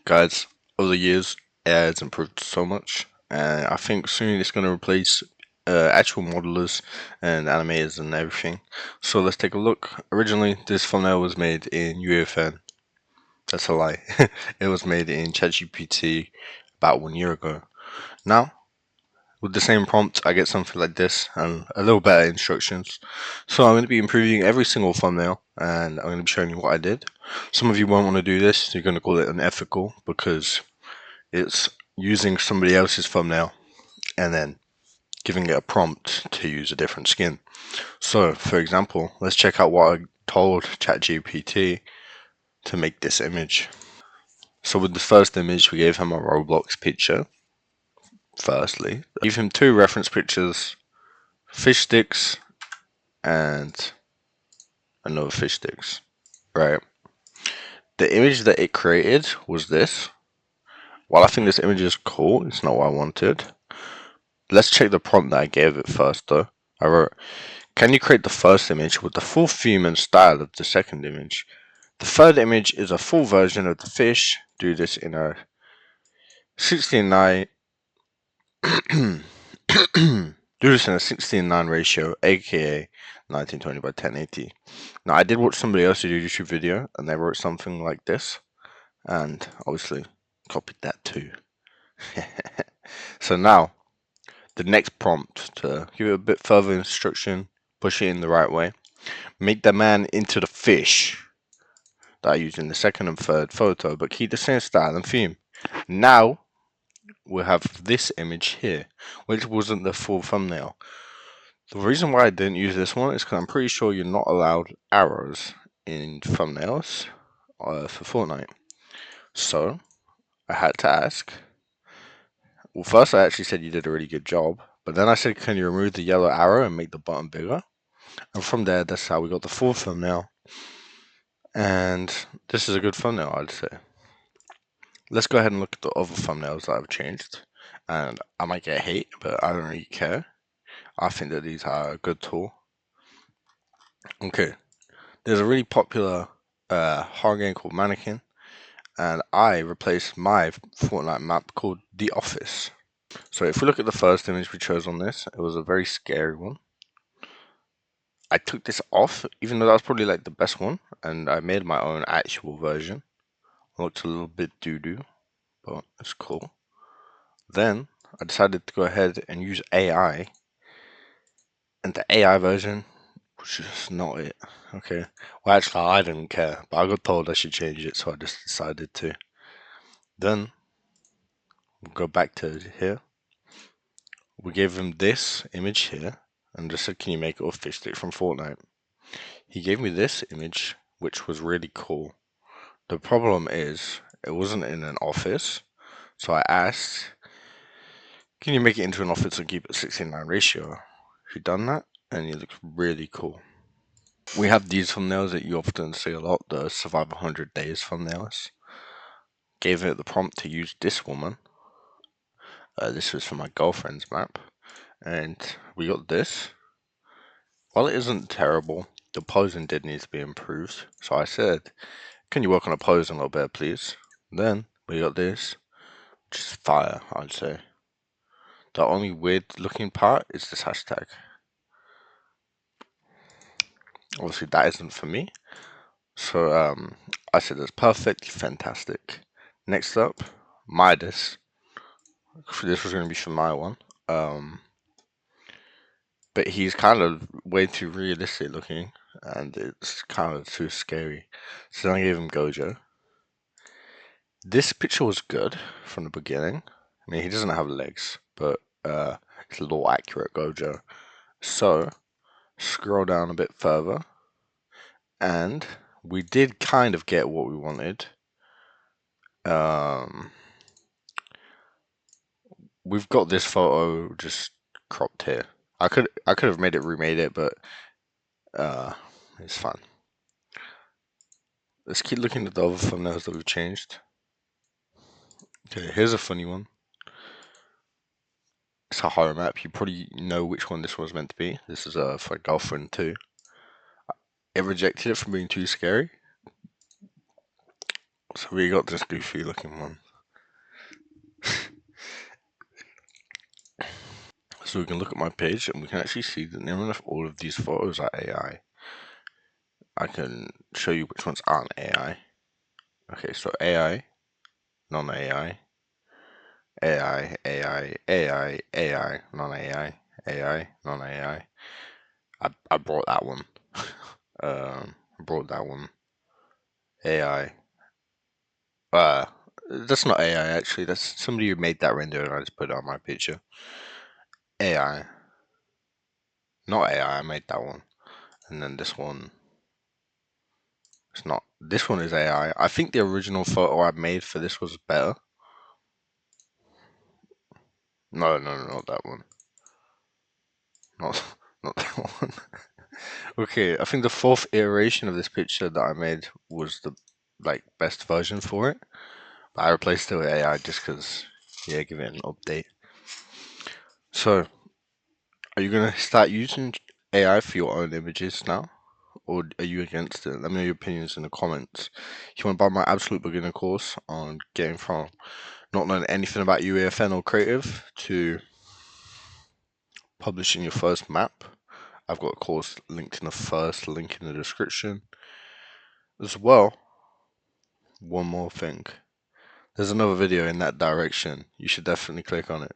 Guys, over the years, AI has improved so much, and I think soon it's going to replace actual modelers and animators and everything. So let's take a look. Originally, this thumbnail was made in UFN. That's a lie. It was made in ChatGPT about 1 year ago. Now, with the same prompt, I get something like this and a little better instructions. So I'm going to be improving every single thumbnail, and I'm going to be showing you what I did. Some of you won't want to do this. You're going to call it unethical because it's using somebody else's thumbnail and then giving it a prompt to use a different skin. So, for example, let's check out what I told ChatGPT to make this image. So with the first image, we gave him a Roblox picture. Firstly, I gave him two reference pictures, fish sticks and another fish sticks. Right. The image that it created was this. While I think this image is cool, it's not what I wanted. Let's check the prompt that I gave it first though. I wrote, can you create the first image with the full theme and style of the second image? The third image is a full version of the fish. Do this in a 16:9 do this in a 16:9 ratio, aka 1920 by 1080. Now I did watch somebody else's YouTube video and they wrote something like this, and obviously copied that too. So now the next prompt to give it a bit further instruction, push it in the right way. Make the man into the fish that I used in the second and third photo, but keep the same style and theme. Now we'll have this image here, which wasn't the full thumbnail. The reason why I didn't use this one is because I'm pretty sure you're not allowed arrows in thumbnails for Fortnite. So I had to ask. Well, first I actually said you did a really good job, but then I said, can you remove the yellow arrow and make the button bigger? And from there, that's how we got the full thumbnail. And this is a good thumbnail, I'd say. Let's go ahead and look at the other thumbnails that I've changed. And I might get hate, but I don't really care. I think that these are a good tool. Okay, there's a really popular horror game called Mannequin, and I replaced my Fortnite map called The Office. So if we look at the first image we chose on this, it was a very scary one. I took this off, even though that was probably like the best one, and I made my own actual version. It looked a little bit doo-doo, but it's cool. Then I decided to go ahead and use AI, and the AI version was just not it. Okay, well actually I didn't care, but I got told I should change it, so I just decided to. Then we'll go back to here. We gave him this image here, and just said, "Can you make it a fish stick from Fortnite?" He gave me this image, which was really cool. The problem is, it wasn't in an office, so I asked, can you make it into an office and keep it 16:9 ratio? He done that, and it looks really cool. We have these thumbnails that you often see a lot, the Survive 100 Days thumbnails. Gave it the prompt to use this woman. This was for my girlfriend's map, and we got this. While it isn't terrible, the posing did need to be improved, so I said, can you work on the posing a little bit, please? Then we got this, which is fire, I'd say. The only weird looking part is this hashtag. Obviously that isn't for me. So I said that's perfect, fantastic. Next up, Midas. This was gonna be for my one. But he's kind of way too realistic looking and it's kind of too scary. So then I gave him Gojo. This picture was good from the beginning. I mean he doesn't have legs, but it's a little accurate Gojo. So scroll down a bit further, and we did kind of get what we wanted. We've got this photo just cropped here. I could have remade it, but it's fine. Let's keep looking at the other thumbnails that we've changed. Okay, here's a funny one. It's a horror map. You probably know which one this was meant to be. This is for a girlfriend too. It rejected it from being too scary. So we got this goofy looking one. So we can look at my page and we can actually see that near enough all of these photos are AI. I can show you which ones aren't AI. Okay, so AI, non-AI, AI, AI, AI, AI, non-AI, AI, non-AI. I brought that one. Brought that one. AI. Uh, that's not AI actually. That's somebody who made that render and I just put it on my picture. AI. Not AI, I made that one. And then this one, it's not. This one is AI. I think the original photo I made for this was better. No, no, no, not that one. Not, not that one. Okay, I think the fourth iteration of this picture that I made was the best version for it. But I replaced it with AI just because, yeah, give it an update. So, are you gonna start using AI for your own images now? Or are you against it? Let me know your opinions in the comments. If you want to buy my absolute beginner course on getting from not knowing anything about UEFN or creative to publishing your first map, I've got a course linked in the first link in the description. As well, one more thing. There's another video in that direction. You should definitely click on it.